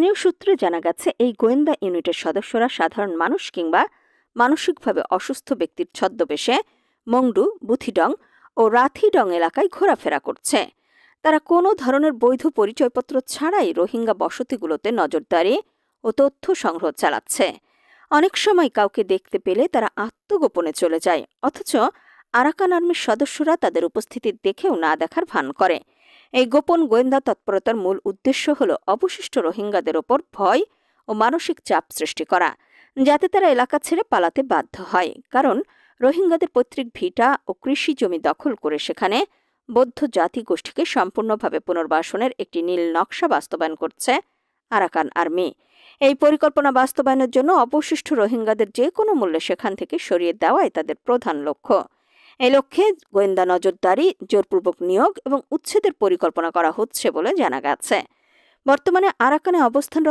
স্থানীয় সূত্রে জানা গেছে, এই গোয়েন্দা ইউনিটের সদস্যরা সাধারণ মানুষ কিংবা মানসিকভাবে অসুস্থ ব্যক্তির ছদ্মবেশে মংডু, বুথিডং ও রাথিডং এলাকায় ঘোরাফেরা করছে। তারা কোনো ধরনের বৈধ পরিচয়পত্র ছাড়াই রোহিঙ্গা বসতিগুলোতে নজরদারি ও তথ্য সংগ্রহ চালাচ্ছে। অনেক সময় কাউকে দেখতে পেলে তারা আত্মগোপনে চলে যায়, অথচ আরাকান আর্মির সদস্যরা তাদের উপস্থিতি দেখেও না দেখার ভান করে। এই গোপন গোয়েন্দা তৎপরতার মূল উদ্দেশ্য হল অবশিষ্ট রোহিঙ্গাদের ওপর ভয় ও মানসিক চাপ সৃষ্টি করা, যাতে তারা এলাকা ছেড়ে পালাতে বাধ্য হয়। কারণ রোহিঙ্গাদের পৈতৃক ভিটা ও কৃষি জমি দখল করে সেখানে বৌদ্ধ জাতিগোষ্ঠীকে সম্পূর্ণভাবে পুনর্বাসনের একটি নীল নকশা বাস্তবায়ন করছে আরাকান আর্মি। এই পরিকল্পনা বাস্তবায়নের জন্য অবশিষ্ট রোহিঙ্গাদের যে কোনো মূল্যে সেখান থেকে সরিয়ে দেওয়াই তাদের প্রধান লক্ষ্য। এই লক্ষ্যে গোয়েন্দা নজরদারি, জোরপূর্বক নিয়োগ এবং উচ্ছেদের পরিকল্পনা করা হচ্ছে বলে জানা গেছে। বর্তমানে আরাকানে অবস্থান